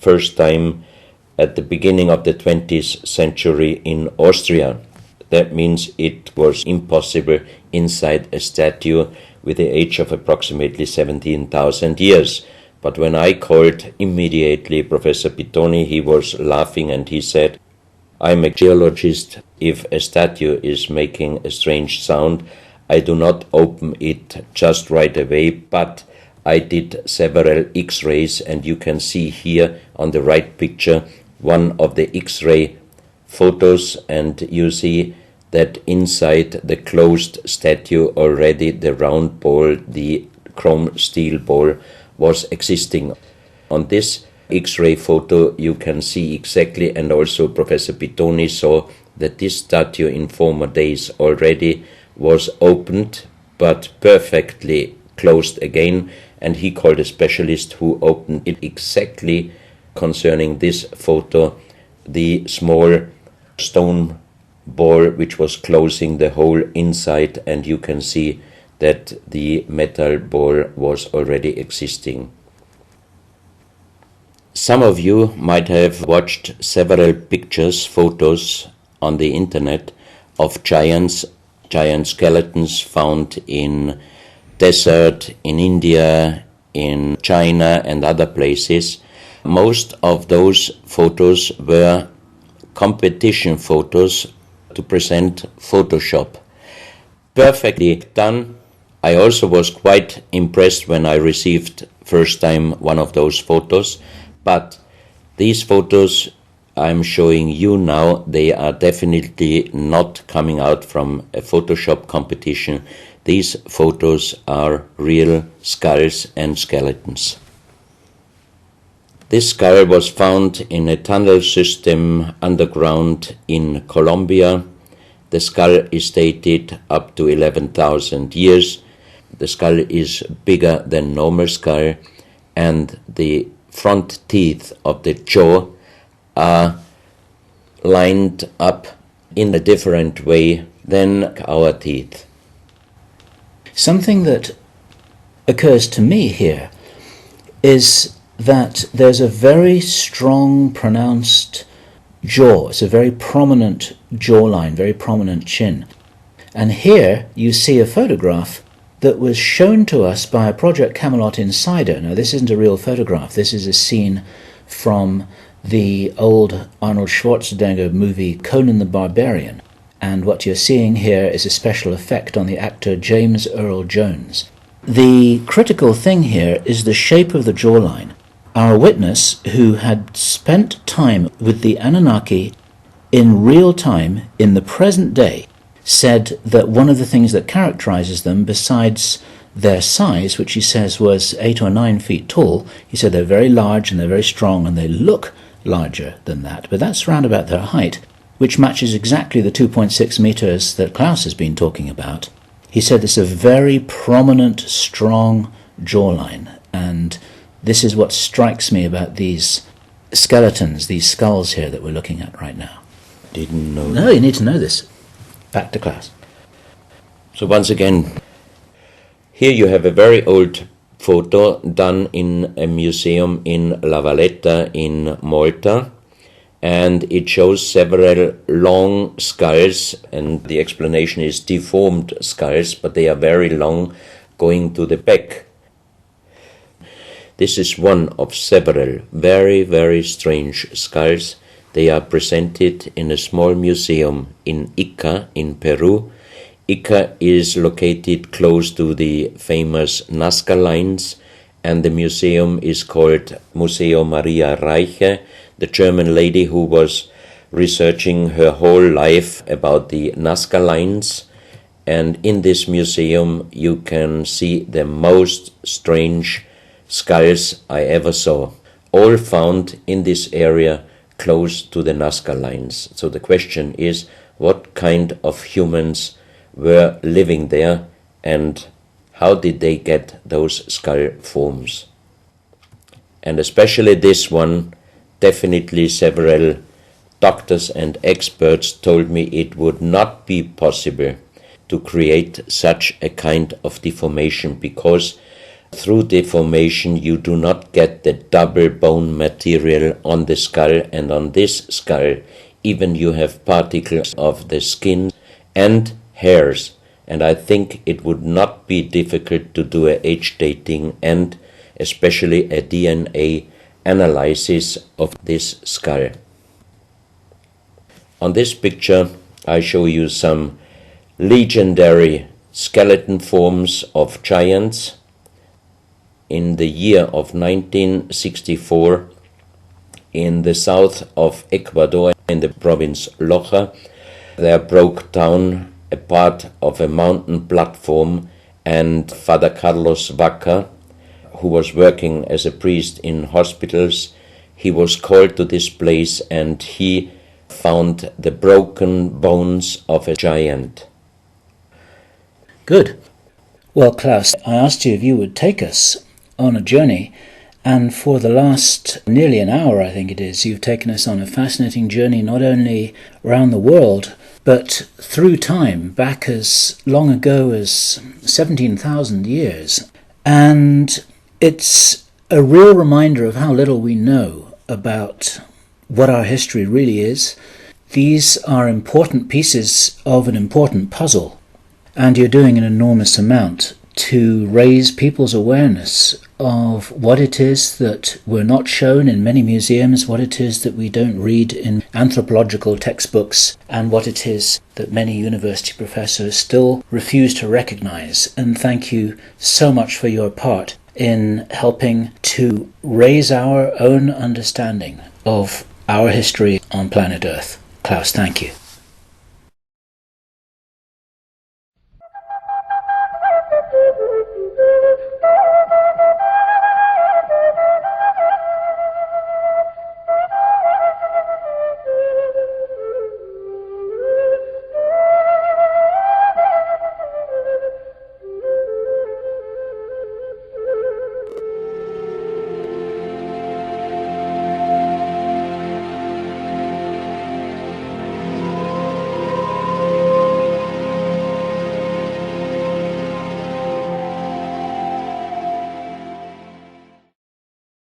first time at the beginning of the 20th century in Austria. That means it was impossible inside a statue with the age of approximately 17,000 years. But when I called immediately Professor Pittoni, he was laughing and he said, "I'm a geologist. If a statue is making a strange sound, I do not open it just right away, but I did several X-rays, and you can see here on the right picture one of the X-ray photos, and you see that inside the closed statue already the round ball, the chrome steel ball, was existing. On this X-ray photo you can see exactly, and also Professor Pittoni saw that this statue in former days already was opened but perfectly closed again, and he called a specialist who opened it exactly concerning this photo, the small stone ball which was closing the hole inside, and you can see that the metal ball was already existing. Some of you might have watched several pictures, photos on the internet of giant skeletons found in desert, in India, in China and other places. Most of those photos were competition photos to present Photoshop. Perfectly done. I also was quite impressed when I received first time one of those photos, but these photos I'm showing you now, they are definitely not coming out from a Photoshop competition. These photos are real skulls and skeletons. This skull was found in a tunnel system underground in Colombia. The skull is dated up to 11,000 years. The skull is bigger than normal skull, and the front teeth of the jaw are lined up in a different way than our teeth. Something that occurs to me here is that there's a very strong, pronounced jaw. It's a very prominent jawline, very prominent chin. And here you see a photograph that was shown to us by a Project Camelot insider. Now, this isn't a real photograph. This is a scene from the old Arnold Schwarzenegger movie Conan the Barbarian. And what you're seeing here is a special effect on the actor James Earl Jones. The critical thing here is the shape of the jawline. Our witness, who had spent time with the Anunnaki in real time, in the present day, said that one of the things that characterizes them, besides their size, which he says was 8 or 9 feet tall, he said they're very large and they're very strong and they look larger than that, but that's round about their height, which matches exactly the 2.6 meters that Klaus has been talking about. He said it's a very prominent, strong jawline, and this is what strikes me about these skeletons, these skulls here that we're looking at right now. Didn't know. No, you need to know this. Back to Klaus. So once again, here you have a very old photo done in a museum in La Valletta in Malta, and it shows several long skulls, and the explanation is deformed skulls, but they are very long, going to the back. This is one of several very, very strange skulls. They are presented in a small museum in Ica in Peru. Ica is located close to the famous Nazca lines, and the museum is called Museo Maria Reiche, the German lady who was researching her whole life about the Nazca lines. And in this museum you can see the most strange skulls I ever saw, all found in this area close to the Nazca lines. So the question is, what kind of humans were living there, and how did they get those skull forms? And especially this one, definitely several doctors and experts told me it would not be possible to create such a kind of deformation, because through deformation you do not get the double bone material on the skull, and on this skull even you have particles of the skin and hairs, and I think it would not be difficult to do a age dating and especially a DNA analysis of this skull. On this picture I show you some legendary skeleton forms of giants. In the year of 1964, in the south of Ecuador, in the province Loja, there broke down a part of a mountain platform, and Father Carlos Vaca, who was working as a priest in hospitals, he was called to this place and he found the broken bones of a giant. Good. Well, Klaus, I asked you if you would take us on a journey, and for the last nearly an hour, I think it is, you've taken us on a fascinating journey not only around the world, but through time, back as long ago as 17,000 years. And it's a real reminder of how little we know about what our history really is. These are important pieces of an important puzzle, and you're doing an enormous amount to raise people's awareness of what it is that we're not shown in many museums, what it is that we don't read in anthropological textbooks, and what it is that many university professors still refuse to recognize. And thank you so much for your part in helping to raise our own understanding of our history on planet Earth. Klaus, thank you.